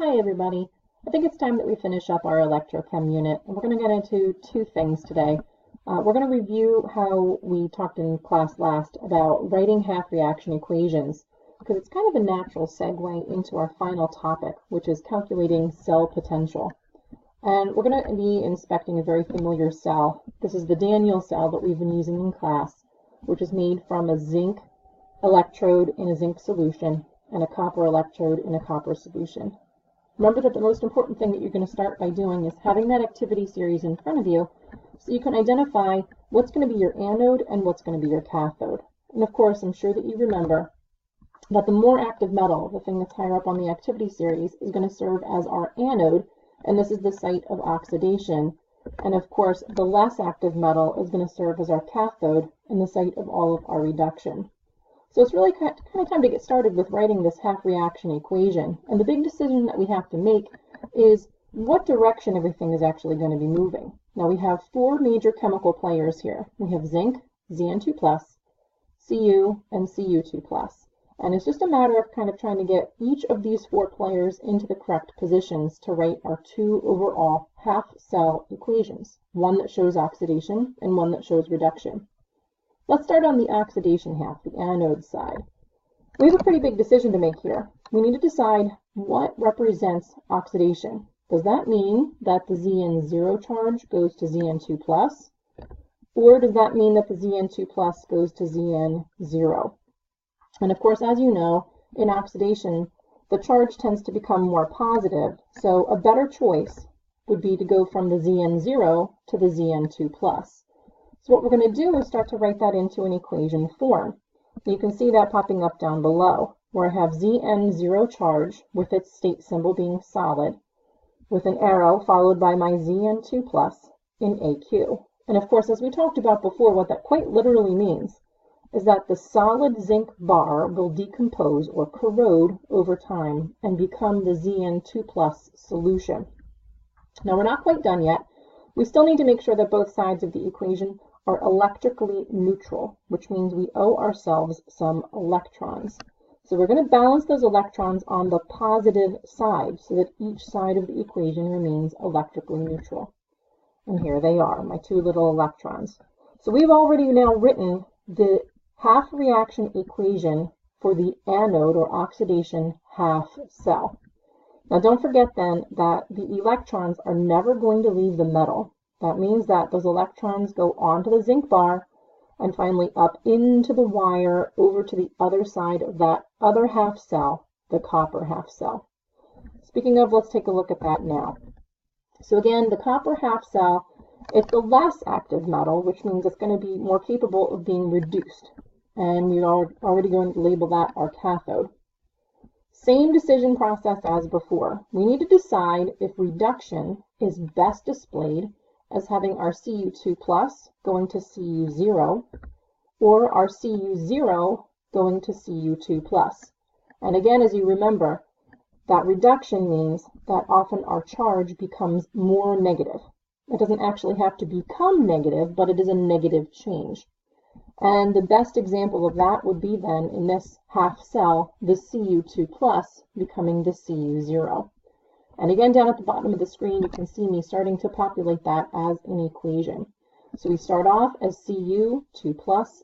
Hi everybody. I think it's time that we finish up our electrochem unit, and we're going to get into two things today. We're going to review how we talked in class last about writing half reaction equations, because it's kind of a natural segue into our final topic, which is calculating cell potential. And we're going to be inspecting a very familiar cell. This is the Daniell cell that we've been using in class, which is made from a zinc electrode in a zinc solution and a copper electrode in a copper solution. Remember that the most important thing that you're going to start by doing is having that activity series in front of you so you can identify what's going to be your anode and what's going to be your cathode. And of course, I'm sure that you remember that the more active metal, the thing that's higher up on the activity series, is going to serve as our anode, and this is the site of oxidation. And of course, the less active metal is going to serve as our cathode and the site of all of our reduction. So it's really kind of time to get started with writing this half reaction equation. And the big decision that we have to make is what direction everything is actually going to be moving. Now we have four major chemical players here. We have zinc, Zn2+, Cu, and Cu2+. And it's just a matter of kind of trying to get each of these four players into the correct positions to write our two overall half cell equations, one that shows oxidation and one that shows reduction. Let's start on the oxidation half, the anode side. We have a pretty big decision to make here. We need to decide what represents oxidation. Does that mean that the Zn0 charge goes to Zn2+, or does that mean that the Zn2+ goes to Zn0? And of course, as you know, in oxidation, the charge tends to become more positive, so a better choice would be to go from the Zn0 to the Zn2+. So what we're going to do is start to write that into an equation form. You can see that popping up down below, where I have Zn0 charge with its state symbol being solid, with an arrow followed by my Zn2+ in AQ. And of course, as we talked about before, what that quite literally means is that the solid zinc bar will decompose or corrode over time and become the Zn2+ solution. Now we're not quite done yet. We still need to make sure that both sides of the equation are electrically neutral, which means we owe ourselves some electrons. So we're going to balance those electrons on the positive side so that each side of the equation remains electrically neutral. And here they are, my two little electrons. So we've already now written the half reaction equation for the anode or oxidation half cell. Now don't forget then that the electrons are never going to leave the metal. That means that those electrons go onto the zinc bar and finally up into the wire over to the other side of that other half cell, the copper half cell. Speaking of, let's take a look at that now. So again, the copper half cell, it's the less active metal, which means it's going to be more capable of being reduced. And we're already going to label that our cathode. Same decision process as before. We need to decide if reduction is best displayed as having our Cu2+ going to Cu0, or our Cu0 going to Cu2+. And again, as you remember, that reduction means that often our charge becomes more negative. It doesn't actually have to become negative, but it is a negative change. And the best example of that would be then, in this half cell, the Cu2+ becoming the Cu0. And again, down at the bottom of the screen, you can see me starting to populate that as an equation. So we start off as Cu2+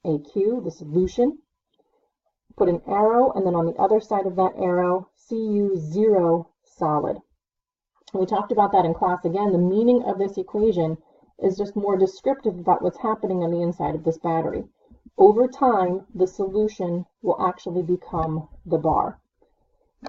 AQ, the solution, put an arrow, and then on the other side of that arrow, Cu0 solid. And we talked about that in class again. The meaning of this equation is just more descriptive about what's happening on the inside of this battery. Over time, the solution will actually become the bar.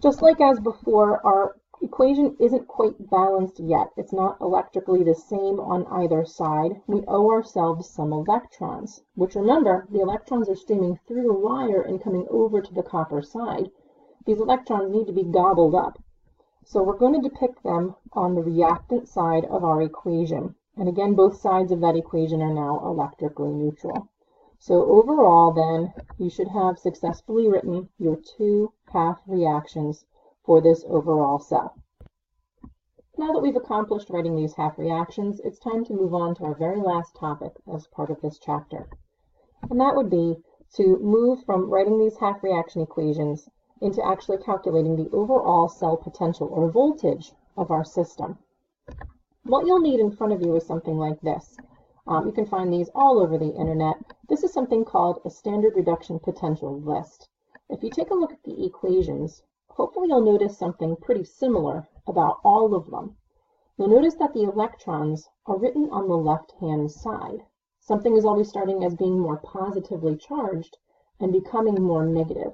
Just like as before, our equation isn't quite balanced yet. It's not electrically the same on either side. We owe ourselves some electrons, which remember, the electrons are streaming through the wire and coming over to the copper side. These electrons need to be gobbled up. So we're going to depict them on the reactant side of our equation. And again, both sides of that equation are now electrically neutral. So overall, then, you should have successfully written your two half reactions for this overall cell. Now that we've accomplished writing these half reactions, it's time to move on to our very last topic as part of this chapter. And that would be to move from writing these half reaction equations into actually calculating the overall cell potential or voltage of our system. What you'll need in front of you is something like this. You can find these all over the internet. This is something called a standard reduction potential list. If you take a look at the equations, hopefully you'll notice something pretty similar about all of them. You'll notice that the electrons are written on the left-hand side. Something is always starting as being more positively charged and becoming more negative.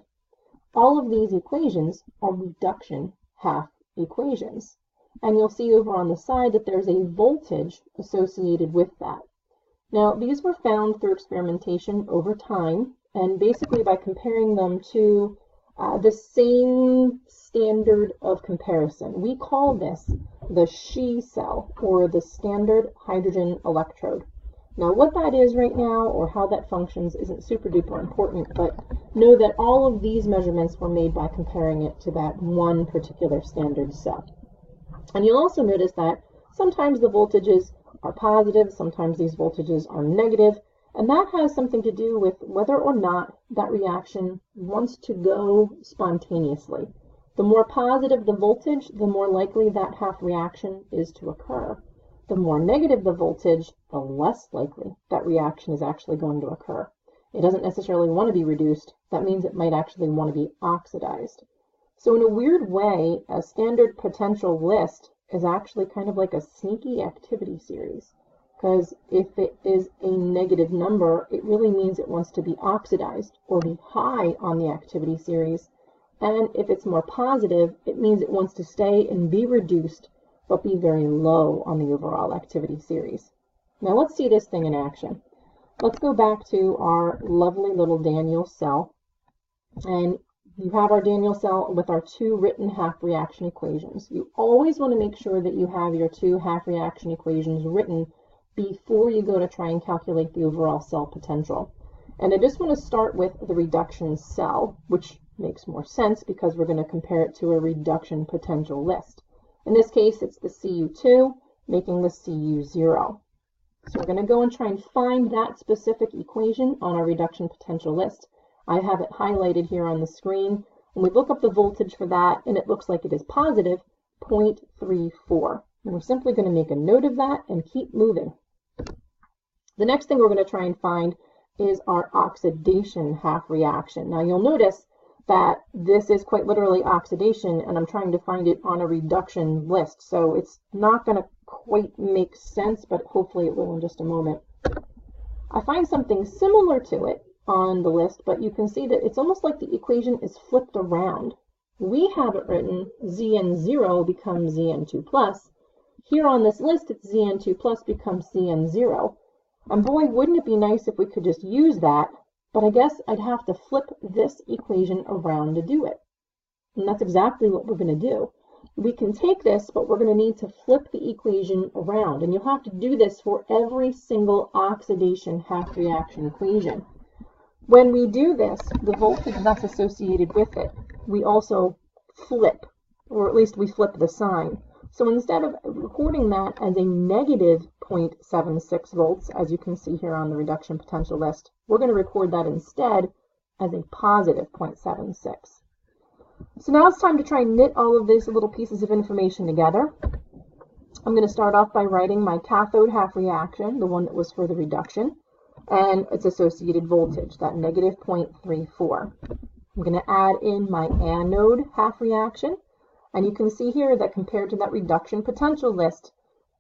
All of these equations are reduction half equations. And you'll see over on the side that there's a voltage associated with that. Now, these were found through experimentation over time, and basically by comparing them to the same standard of comparison. We call this the She cell, or the standard hydrogen electrode. Now, what that is right now, or how that functions, isn't super duper important, but know that all of these measurements were made by comparing it to that one particular standard cell. And you'll also notice that sometimes the voltages are positive, sometimes these voltages are negative, and that has something to do with whether or not that reaction wants to go spontaneously. The more positive the voltage, the more likely that half reaction is to occur. The more negative the voltage, the less likely that reaction is actually going to occur. It doesn't necessarily want to be reduced. That means it might actually want to be oxidized. So in a weird way, a standard potential list is actually kind of like a sneaky activity series. Because if it is a negative number, it really means it wants to be oxidized or be high on the activity series. And if it's more positive, it means it wants to stay and be reduced, but be very low on the overall activity series. Now let's see this thing in action. Let's go back to our lovely little Daniell cell. And you have our Daniell cell with our two written half reaction equations. You always want to make sure that you have your two half reaction equations written before you go to try and calculate the overall cell potential. And I just want to start with the reduction cell, which makes more sense because we're going to compare it to a reduction potential list. In this case, it's the Cu2 making the Cu0. So we're going to go and try and find that specific equation on our reduction potential list. I have it highlighted here on the screen. And we look up the voltage for that, and it looks like it is positive 0.34. And we're simply going to make a note of that and keep moving. The next thing we're going to try and find is our oxidation half reaction. Now you'll notice that this is quite literally oxidation, and I'm trying to find it on a reduction list. So it's not going to quite make sense, but hopefully it will in just a moment. I find something similar to it on the list, but you can see that it's almost like the equation is flipped around. We have it written Zn0 becomes Zn2 plus. Here on this list, it's Zn2 plus becomes Zn0. And boy, wouldn't it be nice if we could just use that, but I guess I'd have to flip this equation around to do it. And that's exactly what we're going to do. We can take this, but we're going to need to flip the equation around. And you'll have to do this for every single oxidation half reaction equation. When we do this, the voltage that's associated with it, we also flip, or at least we flip the sign. So instead of recording that as a negative 0.76 volts, as you can see here on the reduction potential list, we're going to record that instead as a positive 0.76. So now it's time to try and knit all of these little pieces of information together. I'm going to start off by writing my cathode half reaction, the one that was for the reduction, and its associated voltage, that negative 0.34. I'm going to add in my anode half reaction. And you can see here that compared to that reduction potential list,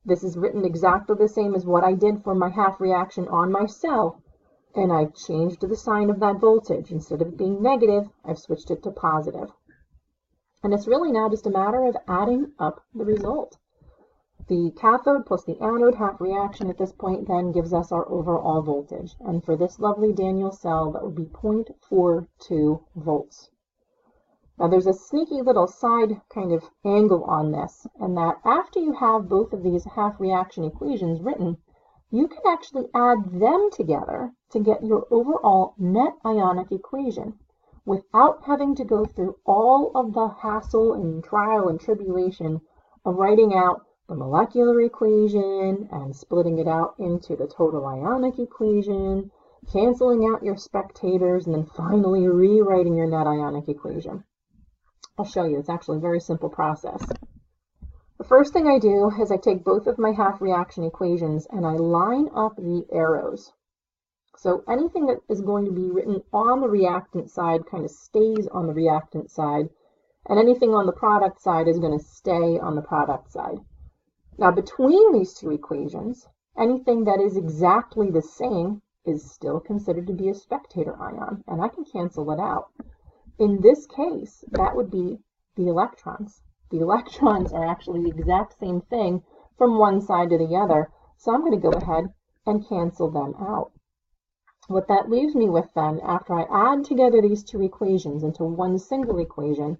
this is written exactly the same as what I did for my half reaction on my cell. And I've changed the sign of that voltage. Instead of it being negative, I've switched it to positive. And it's really now just a matter of adding up the result. The cathode plus the anode half reaction at this point then gives us our overall voltage. And for this lovely Daniell cell, that would be 0.42 volts. Now there's a sneaky little side kind of angle on this, and that after you have both of these half reaction equations written, you can actually add them together to get your overall net ionic equation without having to go through all of the hassle and trial and tribulation of writing out the molecular equation and splitting it out into the total ionic equation, canceling out your spectators, and then finally rewriting your net ionic equation. I'll show you. It's actually a very simple process. The first thing I do is I take both of my half reaction equations and I line up the arrows. So anything that is going to be written on the reactant side kind of stays on the reactant side, and anything on the product side is going to stay on the product side. Now, between these two equations, anything that is exactly the same is still considered to be a spectator ion, and I can cancel it out. In this case, that would be the electrons. The electrons are actually the exact same thing from one side to the other, so I'm going to go ahead and cancel them out. What that leaves me with then, after I add together these two equations into one single equation,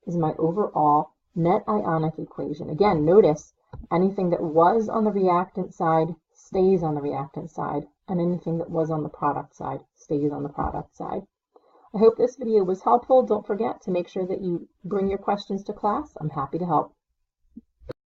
is my overall net ionic equation. Again, notice anything that was on the reactant side stays on the reactant side, and anything that was on the product side stays on the product side. I hope this video was helpful. Don't forget to make sure that you bring your questions to class. I'm happy to help.